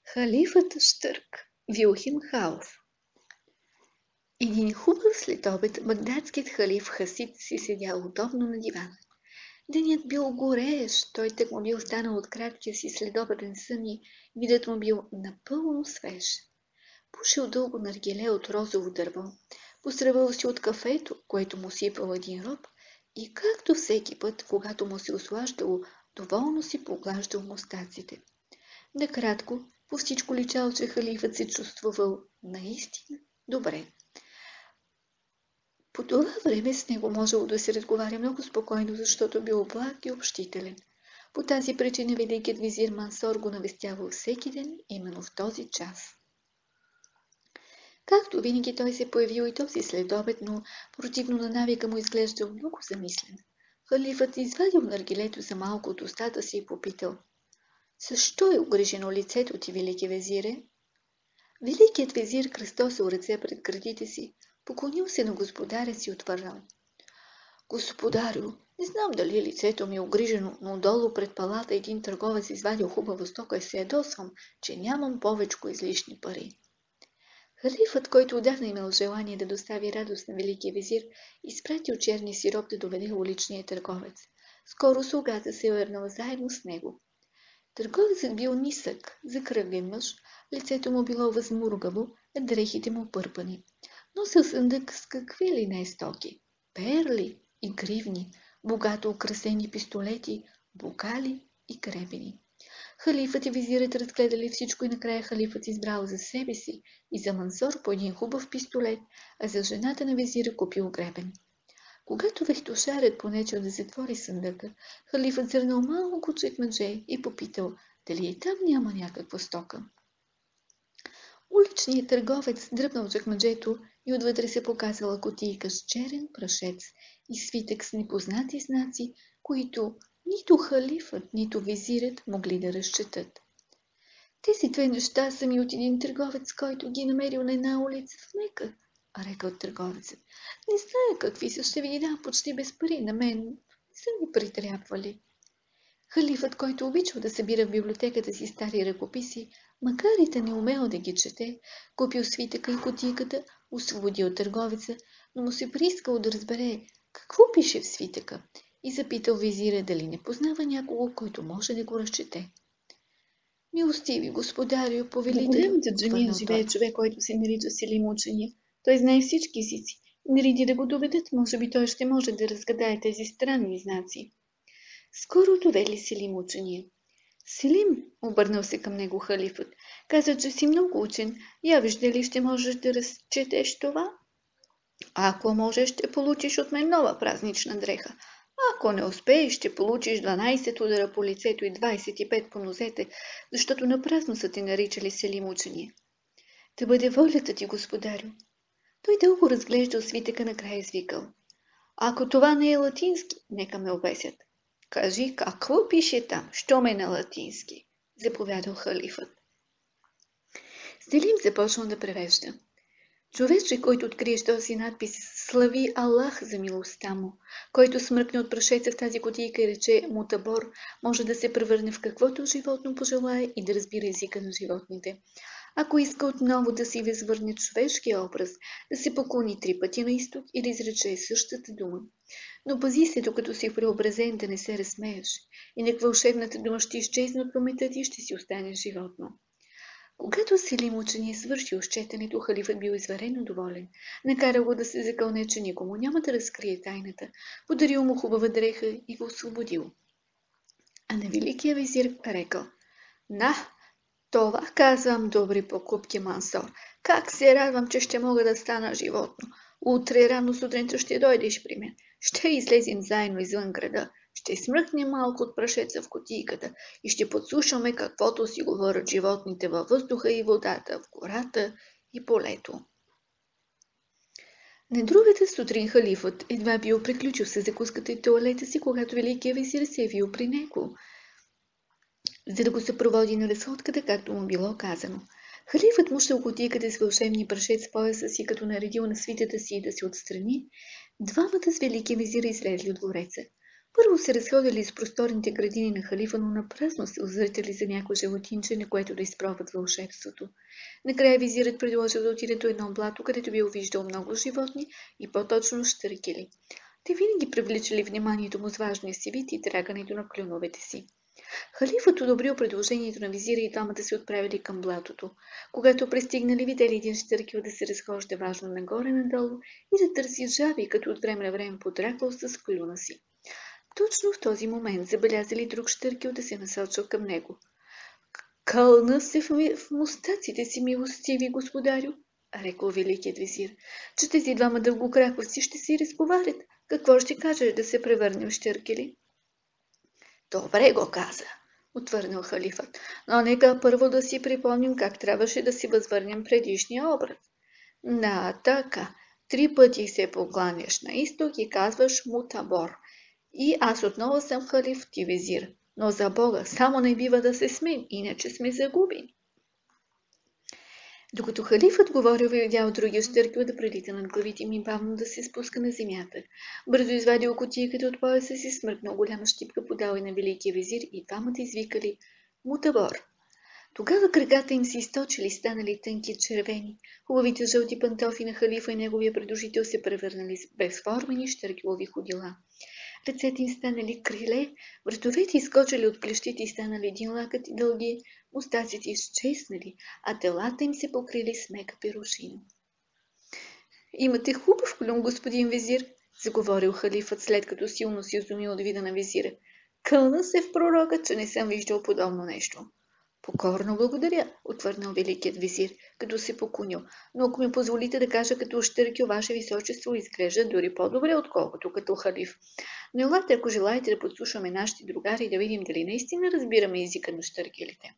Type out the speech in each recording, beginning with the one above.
Халифът Щърк, Вилхим Халф. Един хубав следобед багдадският халиф Хасид си седял удобно на дивана. Денят бил гореещ, той тък му бил станал от краткия си следобеден сън и видът му бил напълно свеж. Пушил дълго наргиле от розово дърво, посръвал си от кафето, което му сипал един роб, и както всеки път, когато му се ослаждало, доволно си поглаждал мустаците. Накратко, по всичко личало, че халифът се чувствувал наистина добре. По това време с него можело да се разговаря много спокойно, защото бил благ и общителен. По тази причина великият визир Мансор го навестявал всеки ден, именно в този час. Както винаги той се появил и този следобед, но противно на навика му изглеждал много замислен. Халифът извадил наргилето за малко от устата си и попитал: „Защо е огрижено лицето ти, велики везире?“ Великият везир кръстосал ръце пред гърдите си, поклонил се на господаря си и отвърнал: „Господарю, не знам дали лицето ми е огрижено, но долу пред палата един търговец извадил хубава стока и се ядосвам, че нямам повечко излишни пари.“ Халифът, който отдавна имал желание да достави радост на великия везир, изпратил черния си роб да доведе уличния търговец. Скоро слугата се върнал заедно с него. Търговецът бил нисък, закръглен мъж, лицето му било възмургаво, а дрехите му пърпани. Носил съндък с какви ли не стоки: перли и гривни, богато украсени пистолети, бокали и гребени. Халифът и визирът разгледали всичко и накрая халифът избрал за себе си и за Мансор по един хубав пистолет, а за жената на визира купил гребен. Когато вехтошарят понечел да затвори съндъка, халифът зърнал малко чекмедже и попитал дали и там няма някаква стока. Уличният търговец дръпнал чекмеджето и отвътре се показала кутийка с черен прашец и свитък с непознати знаци, които нито халифът, нито визирът могли да разчетат. „Тези две неща са ми от един търговец, който ги намерил на една улица в Мека“, рекал търговецът. „Не зная какви са, ще ви ги дам почти без пари, на мен не са ми притрябвали.“ Халифът, който обичал да събира в библиотеката си стари ръкописи, макар и да не умел да ги чете, купил свитъка и кутийката, освободил търговеца, но му се приискал да разбере какво пише в свитъка и запитал визира дали не познава някого, който може да го разчете. „Милостиви господарю, повелител“, в голямата джамия живее човек, който се нарича Селим Учения. Той знае всички езици. Нареди да го доведат, може би той ще може да разгадае тези странни знаци. Скоро довели Селим Учения. „Селим“, обърнал се към него халифът, „каза, че си много учен. Явиш дали ще можеш да разчетеш това? Ако можеш, ще получиш от мен нова празнична дреха. Ако не успееш, ще получиш 12 удара по лицето и 25 по нозете, защото напразно са ти наричали Селим Учения.“ „Да бъде волята ти, господарю.“ Той дълго разглеждал свитъка, накрая извикал: „Ако това не е латински, нека ме обесят.“ „Кажи, какво пише там, що ме на латински?“ заповядал халифът. Селим започнал да превежда. „Човече, който откриеш този надпис, слави Аллах за милостта му. Който смръкне от прашеца в тази кутийка и рече мутабор, може да се превърне в каквото животно пожелае и да разбира езика на животните. Ако иска отново да си възвърне човешкия образ, да се поклони 3 пъти на изток и да изрече същата дума. Но пази се, докато си преобразен, да не се разсмееш. Инак вълшебната дума ще изчезне от паметта ти и ще си остане животно.“ Когато Селим Учения свършил с четенето, халифът бил изварено доволен. Накарал го да се закълне, че никому няма да разкрие тайната, подарил му хубава дреха и го освободил. А на великия визир рекал: „На, това казвам, добри покупки, Мансор. Как се радвам, че ще мога да стана животно. Утре рано сутринта ще дойдеш при мен. Ще излезем заедно извън града. Ще смръкнем малко от прашеца в кутийката и ще подслушаме каквото си говорят животните във въздуха и водата, в гората и полето.“ На другата сутрин халифът едва бил приключил с закуската и тоалета си, когато великия визир се явил при него, за да го съпроводи на разходката, както му било казано. Халифът мушал кутийката с вълшебния прашец в пояса си, като наредил на свитата си да се отстрани, Двамата с великия визир излезли от двореца. Първо се разходили с просторните градини на халифа, но напразно се озъртали за някое животинче, на което да изпробват вълшебството. Накрая визирът предложил да отиде до едно блато, където бил виждал много животни и по-точно щъркели. Те винаги привличали вниманието му с важния си вид и трагането на клюновете си. Халифът одобрил предложението на визира и двамата се отправили към блатото. Когато пристигнали, видели един щъркел да се разхожда важно нагоре-надолу и да търси жаби, като от време на време подраквал с клюна си. Точно в този момент забелязали друг щъркел да се насочил към него. Кълна се в мустаците си, милостиви господарю, рекол великият визир, че тези двама дългокраковци ще си разговарят. Какво ще кажеш да се превърнем в щъркели? Добре го каза, отвърнал халифът, но нека първо да си припомним как трябваше да си възвърнем предишния образ. Да, така. 3 пъти се покланяш на изток и казваш Мутабор. И аз отново съм халиф, ти визир. Но за Бога, само не бива да се смеем, иначе сме загубени. Докато халифът говорил, видял другия щъркел да прелита над главите ми бавно да се спуска на земята. Бързо извадил кутийката от пояса си, смъркнал голяма щипка, подал и на великия визир и двамата извикали Мутабор. Тогава краката им се източили, станали тънки червени. Хубавите жълти пантофи на халифа и неговия придружител се превърнали в безформени щъркелови ходила. Ръцете им станали криле, вратовете изкочили от плещите и станали един лакът и дълги, мустаците изчезнали, а телата им се покрили с мека перушина. Имате хубав клюн, господин визир, заговорил халифът, след като силно се изумил от вида на визира. Кълна се в пророка, че не съм виждал подобно нещо. Покорно благодаря, отвърнал великият визир, като се поклонил, но ако ми позволите да кажа като щъркел, ваше височество изглежда дори по-добре, отколкото като халиф. Но елате, ако желаете да подслушаме нашите другари и да видим дали наистина разбираме езика на щъркелите.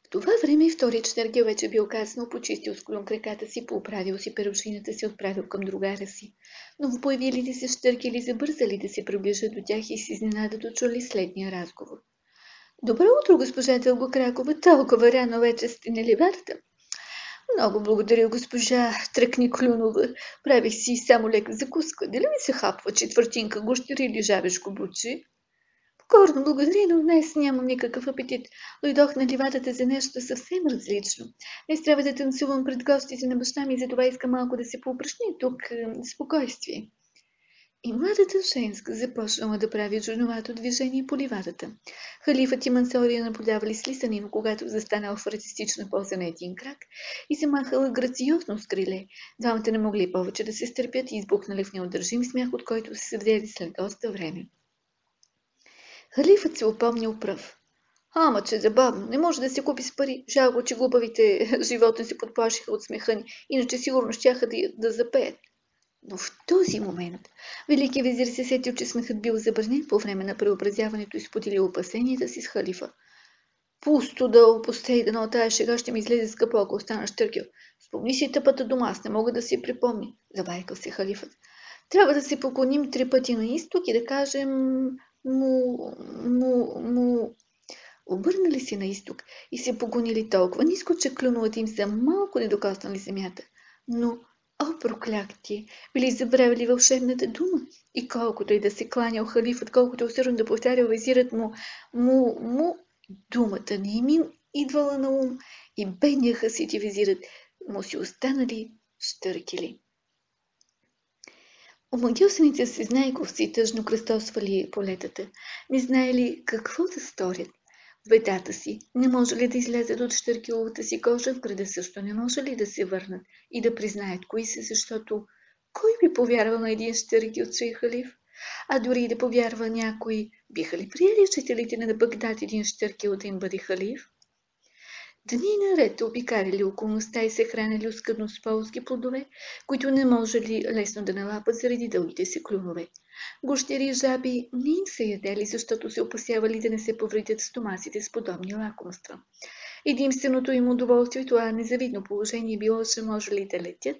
В това време вторият щъркел вече бил кацнал, почистил с клюн краката си, поуправил си перушината си, отправил към другара си. Но в появилите се щъркели забързали да се приближат до тях и с изненадато чули следния разговор. Добро утро, госпожа Дългокракова, толкова рано вече сте на ливадата. Много благодаря, госпожа Тръкни Клюнова. Правих си само лека закуска. Дали ми се хапва четвъртинка гущер или жабешко буче? Покорно благодаря, но днес нямам никакъв апетит. Дойдох на ливадата за нещо съвсем различно. Днес трябва да танцувам пред гостите на баща ми, затова искам малко да се поупражня тук спокойствие. И младата женска започнала да прави чудновато движение по ливадата. Халифът и Мансория наблюдавали слисани, но когато застанал в артистична поза на един крак и се махала грациозно с криле, двамата не могли повече да се стърпят и избухнали в неудържим смях, от който се съвзели след доста време. Халифът се опомнил пръв. Ама, че забавно, не може да се купи с пари. Жалко, че глупавите животни се подплашиха от смеха ни, иначе сигурно щяха да запеят. Но в този момент великият визир се сетил, че смехът бил забранен по време на преобразяването и споделил опасенията си с халифа. Пусто да опустей, дано тая шега ще ми излезе скъпо, ако остана щъркел. Спомни си тъпата дома, аз не мога да си припомня, забайкал се халифът. Трябва да се поклоним 3 пъти на изток и да кажем му. Обърнали се на изток и се поклонили толкова ниско, че клюновете им са малко не докоснали земята. Но о, проклятие! Били забравили вълшебната дума. И колкото и да се кланял халифът, колкото усърдно да повтарял визират му, думата не им идвала на ум и бедния хасити визират му си останали щъркели. Омагьосаните се знайковци тъжно кръстосвали полетата, не знаели какво да сторят. В бедата си не може ли да излязат от щъркеловата си кожа, в града също не може ли да се върнат и да признаят кои са, защото кой би повярвал на един щъркел, че е халиф? А дори и да повярва някой, биха ли приели жителите на Багдад един щъркел да им бъде халиф? Дни наред обикарали околността и се хранили оскъдно с полски плодове, които не можели лесно да налапат заради дългите си клюнове. Гущери и жаби не им се ядели, защото се опасявали да не се повредят стомасите с подобни лакомства. Единственото им удоволствие, това незавидно положение било, че можели да летят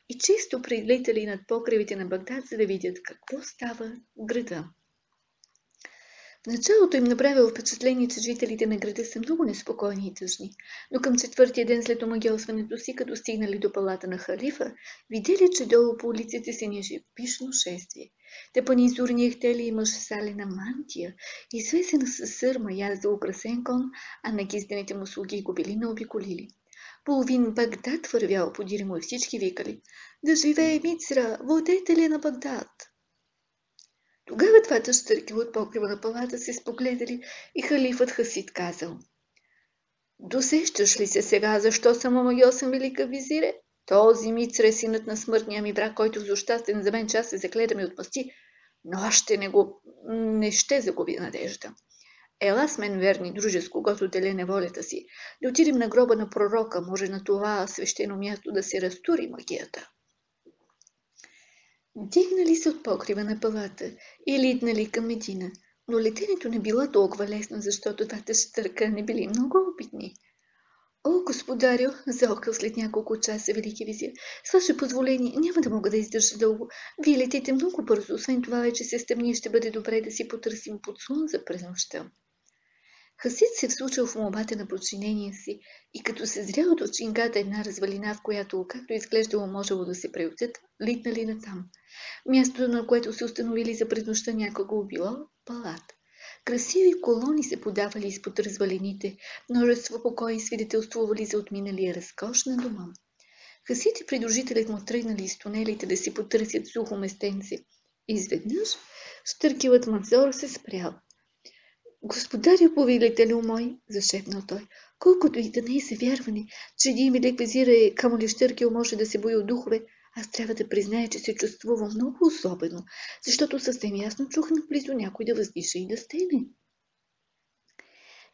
и често прилетали над покривите на Багдад, за да видят какво става в града. В началото им направило впечатление, че жителите на града са много неспокойни и тъжни, но към четвъртия ден след омагьосването си, като стигнали до палата на халифа, видели, че долу по улиците се ниже пишно шествие. Тъпанизурни хтели и мъж с салена мантия, извесена със сърма, язда украсен кон, а нагиздените му слуги го били наобиколили. Половин Багдад вървял подире му и всички викали: „Да живее Мицра, владетеля на Багдад!“ Тогава двата щърки от покрива на палата се спогледали и халифът Хасид казал: „Досещаш ли се сега, защо съм омагьосан, велика визире? Този Мицра е синът на смъртния ми брат, който в злощастен за мен час се закледа ми отмъсти, но аз не ще загуби надежда. Ела с мен, верни друже, с когото деля неволята си, да отидем на гроба на пророка, може на това свещено място да се разтури магията.“ Дигнали се от покрива на палата и литнали към Медина, но летенето не било толкова лесно, защото двата щърка не били много опитни. „О, господарю“, заокъл след няколко часа велики визир, „с ваше позволение няма да мога да издържа дълго. Вие летите много бързо, освен това вече се стъмни и ще бъде добре да си потърсим подслон за през нощта.“ Хасид се вслушал в молбата на подчинения си и като се зрял от чингата една развалина, в която, както изглеждало, можело да се приютят, литнали натам. Мястото, на което се установили за през нощта, някого било палат. Красиви колони се подавали изпод развалините, множество покои свидетелствували за отминалия разкош на дома. Хасид и придружителят му тръгнали из тунелите да си потърсят сухо местенце. Изведнъж щъркилът Мансор се спрял. „Господарю, повелителю мой“, зашепнал той, „колкото и да не е за вярване, че един велик везир е, камо ли щъркил може да се бои от духове, аз трябва да призная, че се чувствувам много особено, защото съвсем ясно чух наблизо някой да въздиша и да стене.“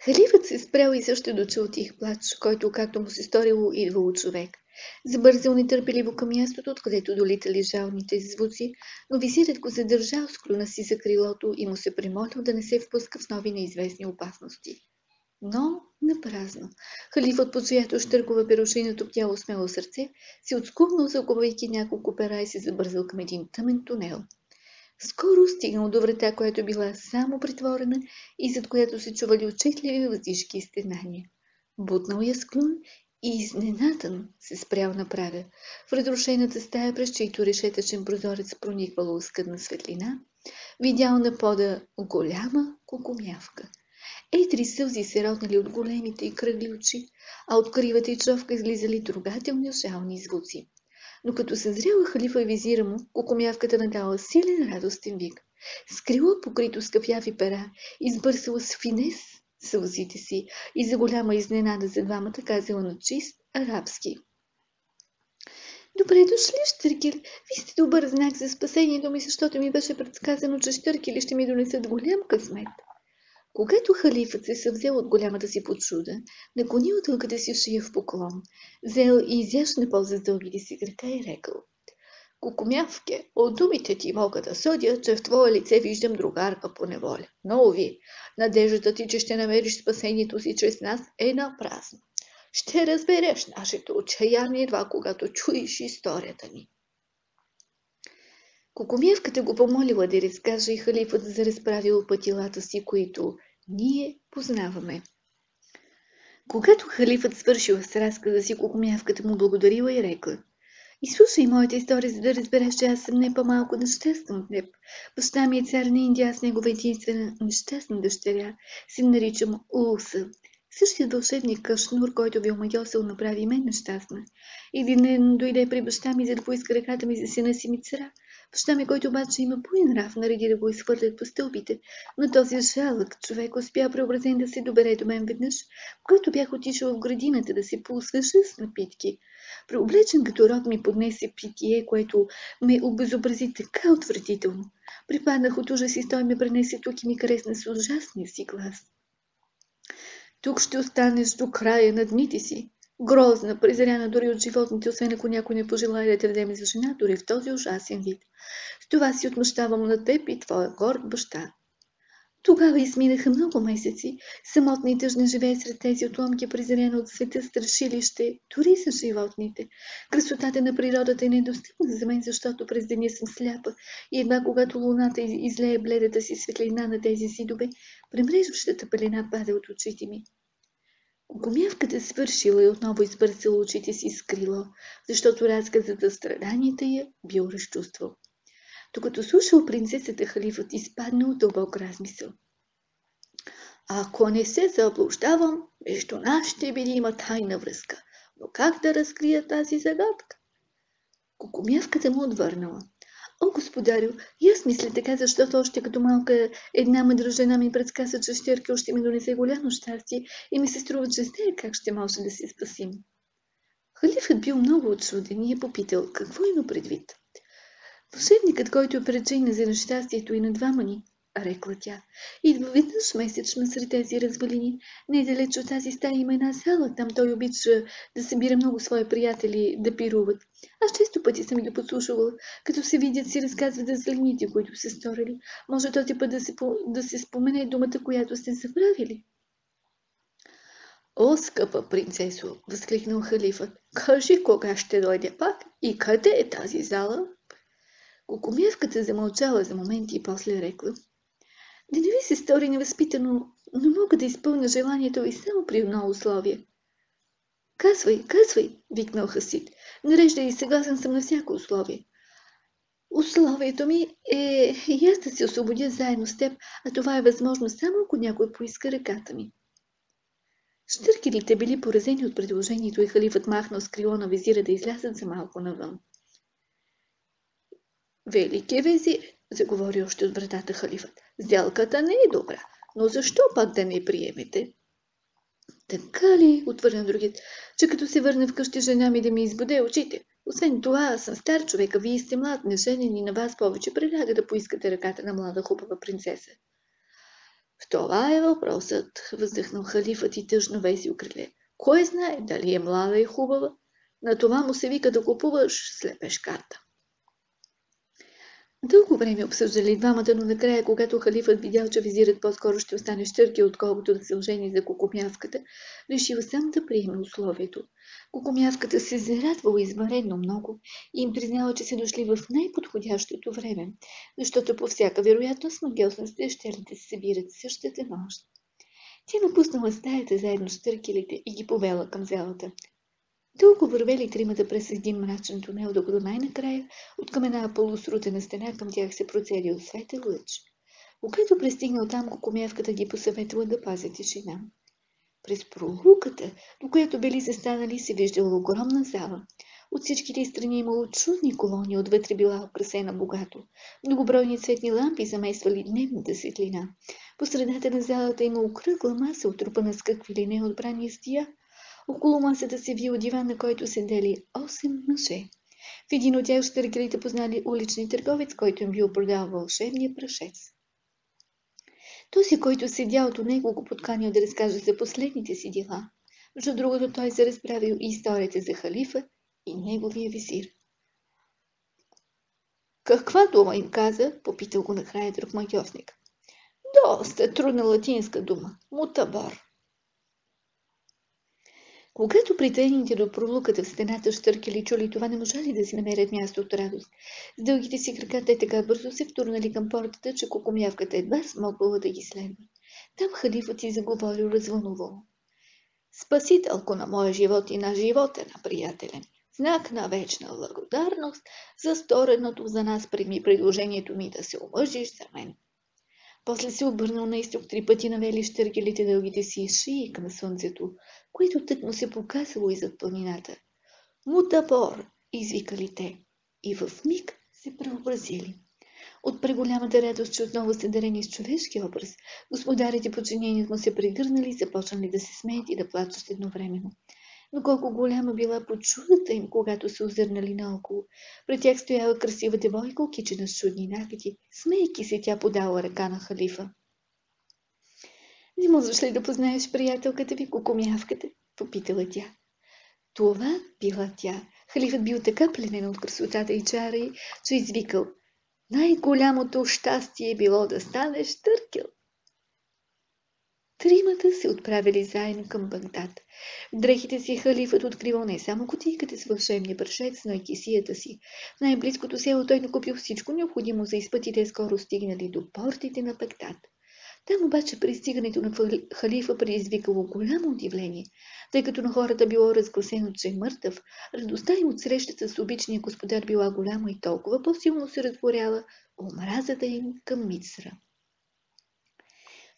Халифът се спрял и също дочул тих плач, който, както му се сторило, идвал от човек. Забързал нетърпеливо към мястото, откъдето долитали жалните звуци, но визирът го задържал с клюна си за крилото и му се примолил да не се впуска в нови неизвестни опасности. Но напразно. Халифът, под чиято щъркова перушина топтяло смело сърце, се отскубнал, закубвайки няколко пера и се забързал към един тъмен тунел. Скоро стигнал до врата, която била само притворена и зад която се чували отчетливи въздишки и стенания. Бутнал я с клюн и изненадан се спрял на прага. В разрушената стая, през чийто решетъчен прозорец прониквала оскъдна светлина, видял на пода голяма кукумявка. Едри сълзи се роднали от големите и кръгли очи, а от кривата й човка излизали трогателни жални звуци. Но като съзряла халифа и визира му, кукумявката надала силен радостен вик. Скрила покрито с кафяви пера, избърсала с финес сълзите си и за голяма изненада за двамата казала на чист арабски: „Добре дошли, щъркели! Ви сте добър знак за спасението ми, защото ми беше предсказано, че щъркели ще ми донесат голям късмет.“ Когато халифът се съвзел от голямата си подчуда, наклонил дългата си шия в поклон, взел и изящна полза с дългите си крака и рекал: „Кукумявке, от думите ти мога да съдя, че в твое лице виждам другарка по неволя. Но, уви, надеждата ти, че ще намериш спасението си чрез нас, е напразна. Ще разбереш нашето отчаяние едва когато чуеш историята ни.“ Кукумявката го помолила да разкаже и халифът заразправил пътилата си, които ние познаваме. Когато халифът свършил с разказа си, кукумявката му благодарила и рекла: „Изслушай моята история, за да разбереш, че аз съм не по-малко нещастна от теб. Баща ми е цар на Индия, аз негова единствена нещастна дъщеря. Се наричам Улса. Същият вълшебник Кашнур, който ви омагьосал, направи мен нещастна. Един ден дойде при баща ми, за да поиска ръката ми за сина си Мицра. Баща ми, който обаче има буен нрав, нареди да го изхвърлят по стълбите, но този жалък човек успя преобразен да се добере до мен веднъж, когато бях отишъл в градината да се поосвежа с напитки. Преоблечен като роб ми поднесе питие, което ме обезобрази така отвратително. Припаднах от ужас и той ме пренесе тук и ми кресна с ужасния си глас: „Тук ще останеш до края на дните си. Грозна, презряна дори от животните, освен ако някой не пожелая да те вземе за жена, дори в този ужасен вид. С това си отмъщавам на теб и твоя горд баща.“ Тогава изминаха много месеци. Самотна и тъжна живее сред тези отломки, презряна от света страшилище, дори за животните. Красотата на природата е недостъпна за мен, защото през деня съм сляпа и едва когато луната излее бледата си светлина на тези зидове, премрежващата пелена пада от очите ми. Огомявката свършила и отново избърсала очите си с крило, защото разказът за страданията я бил разчувствал. Докато слушал принцесата, халифът изпаднал дълбок размисъл. Ако не се заблуждавам, между нас ще биде има тайна връзка, но как да разкрия тази загадка? Кукумявката му отвърнала. О, господарю, и аз мисля така, защото още като малка една мъдра жена ми предсказа, че Щеркел ще ми донесе голямо щастие и ми се струва, че знае как ще може да се спасим. Халифът бил много отчуден и е попитал какво има предвид. Вълшебникът, който е причина за нещастието и на двама ни, рекла тя, идва веднъж месечно сред тези развалини. Недалеч от тази стая има една зала, там той обича да събира много свои приятели да пируват. Аз често пъти съм ги подслушвала, като се видят си разказват за злините, които са сторили. Може този път да се спомене думата, която сте забравили. О, скъпа принцесо, възкликнал халифът, кажи кога ще дойде пак и къде е тази зала? Кукумявката замълчала за момент и после рекла. Да не ви се стори невъзпитано, но мога да изпълня желанието ви само при едно условие. Казвай, викнал Хасид. Нарежда и съгласен съм на всяко условие. Условието ми е и аз да се освободя заедно с теб, а това е възможно само ако някой поиска ръката ми. Щъркелите били поразени от предложението и халифът махнал с крило на везира да излязат за малко навън. Велики везир, заговори още от вратата халифът. Сделката не е добра, но защо пак да не приемете? Така ли, отвърна другият, че като се върна вкъщи жена ми да ми избуде очите. Освен това, аз съм стар човек, а вие сте млад, неженен и на вас повече приляга да поискате ръката на млада хубава принцеса. В това е въпросът, въздъхнал халифът и тъжно веси криле. Кой знае дали е млада и хубава? На това му се вика да купуваш слепешката. Дълго време обсъждали двамата, но накрая, когато халифът видял, че визирът по-скоро ще остане Щъркел, отколкото да се ожени за кукумявката, решил сам да приеме условието. Кукумявката се зарадвала извънредно много и им признала, че са дошли в най-подходящото време, защото по всяка вероятност магиосностите ще ли да се събират същата нощ. Тя напуснала стаята заедно с Щъркелите и ги повела към залата. Дълго вървели тримата през един мрачен тунел, докато най-накрая от към една полусрутена стена към тях се процедил светъл лъч. Когато пристигнал там, кукумявката ги посъветвала да пазят тишина. През пролуката, до която били застанали, се виждала огромна зала. От всичките страни имало чудни колони, отвътре била украсена богато. Многобройни цветни лампи замествали дневната светлина. По средата на залата имало кръгла маса, отрупана с какви ли не отбрани ястия. Около масата се вил диван, на който седели 8 мъже. В един от тях Щъркелите познали улични търговец, който им бил продал вълшебния прашец. Този, който седял до него, го подканил да разкаже за последните си дела. Между другото, той се разправил и историята за халифа и неговия визир. Каква дума им каза? Попитал го накрая друг магиосник. Доста трудна латинска дума. Мутабар. Когато притегнете до пролуката в стената Щъркели чули това, не можали да си намерят място от радост. С дългите си крака те така бързо се втурнали към портата, че кукумявката едва смогвала да ги следва. Там халифът си заговорил развълнувано. Спасителко на моя живот и на живота на приятеля, знак на вечна благодарност за стореното за нас, прими предложението ми да се омъжиш за мен. После се обърнал на изток, 3 пъти навели Щъркелите дългите си шии към слънцето, което тъкмо се показало иззад планината. Мутабор, извикали те, и в миг се преобразили. От преголямата радост, че отново се дарени с човешки образ, господарите подчиненият му се прегърнали и започнали да се смеят и да плачат едновременно. Но колко голяма била почудата им, когато се озърнали наоколо. Пред тях стояла красива девойка, окичена с чудни накити. Смейки се, тя подала ръка на халифа. Не можеш ли да познаеш приятелката ви, кукумявката? Попитала тя. Това била тя. Халифът бил така пленен от красотата и чара й, че извикал. Най-голямото щастие било да станеш Щъркел. Тримата се отправили заедно към Багдад. В дрехите си халифът откривал не само кутийката с вълшебния прашец, но и кесията си. В най-близкото село той накупил всичко необходимо за изпът и те скоро стигнали до портите на Багдад. Там обаче пристигането на халифа предизвикало голямо удивление, тъй като на хората било разгласено, че е мъртъв. Радостта им от срещата с обичния господар била голяма и толкова по-силно се разгоряла омразата им към Мицра.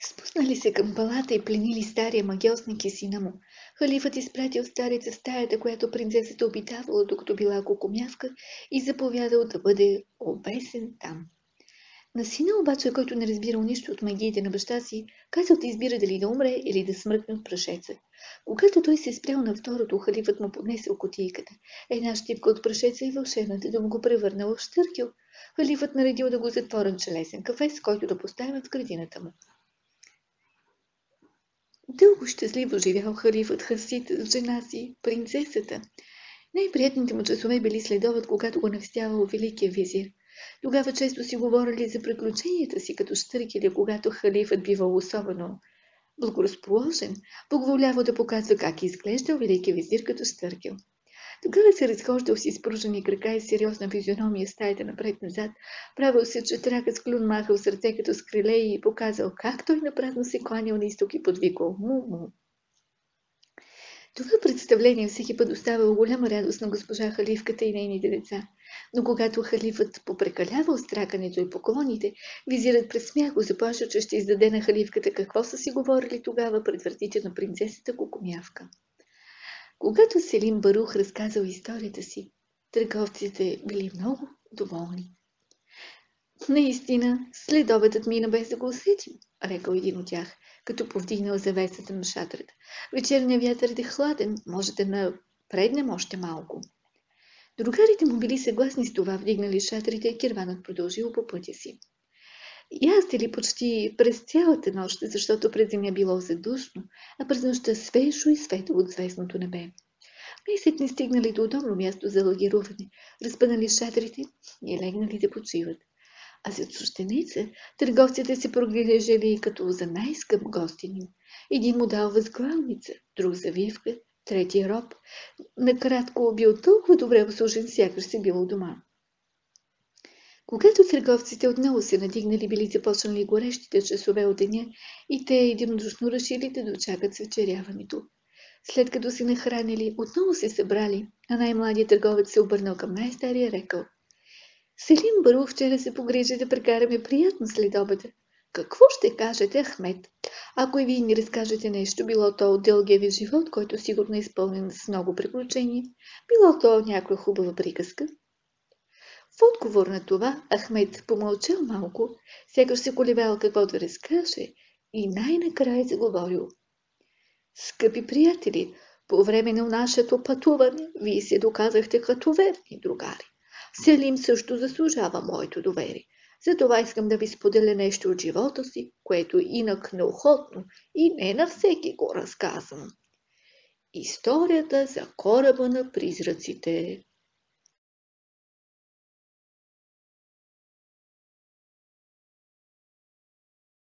Спуснали се към палата и пленили стария магьосник и сина му. Халифът изпратил стареца в стаята, която принцесата обитавала, докато била кукумявка, и заповядал да бъде обесен там. На сина обаче, който не разбирал нищо от магиите на баща си, казал да избира дали да умре или да смръкне от прашеца. Когато той се спрял на второто, халифът му поднесъл кутийката. Една щипка от прашеца и вълшебната да му го превърнала в щъркел. Халифът наредил да го затворят железен кафес, който да поставят в градината му. Дълго щастливо живял халифът Хасид с жена си, принцесата. Най-приятните му часове били следобед, когато го навестявал великия визир. Тогава често си говорили за приключенията си като щъркели, когато халифът бивал особено благоразположен, благоволявал да показва как изглеждал великия визир като щъркел. Тогава се разхождал с изпружени крака и сериозна физиономия в стаята напред-назад, правил се, че тракът с клюн махал сърце като с криле и показал как той напразно се кланял на изток и подвиквал му-му. Това представление всеки път оставало голяма радост на госпожа халифката и нейните деца. Но когато халифът попрекалявал стракането и поклоните, визирът през смях го заплашил, че ще издаде на халифката какво са си говорили тогава пред вратите на принцесата Кукумявка. Когато Селим Барух разказал историята си, търговците били много доволни. Наистина, следобедът мина без да го усетим, рекал един от тях, като повдигнал завесата на шатрата. Вечерният вятър е хладен, може да напреднем още малко. Другарите му били съгласни с това, вдигнали шатрите и кирванът продължил по пътя си. Яздили почти през цялата нощ, защото през деня било задушно, а през нощта свежо и светло от звездното небе. Най-сетне стигнали до удобно място за лагеруване, разпънали шатрите и легнали да почиват. А за чужденеца търговците се прогрижали като за най-скъп гостинин. Един му дал възглавница, друг завивка, третия роб. Накратко бил толкова добре обслужен, сякаш се бил у дома. Когато търговците отново се надигнали, били започнали горещите часове от деня и те единодушно решили да дочакат свечеряването. След като се нахранили, отново се събрали, а най-младият търговец се обърнал към най-стария, рекал: Селим Барух вчера се погрижи да прекараме приятно следобеда. Какво ще кажете, Ахмед, ако и вие ни разкажете нещо, било то от дългия ви живот, който сигурно е изпълнен с много приключения, било то някоя хубава приказка? В отговор на това Ахмед помълчал малко, сякаш се колебал какво да разкаже и най-накрая заговорил. Скъпи приятели, по време на нашето пътуване вие се доказахте като верни другари. Селим също заслужава моето доверие. Затова искам да ви споделя нещо от живота си, което инак неохотно и не на всеки го разказвам. Историята за кораба на призраците.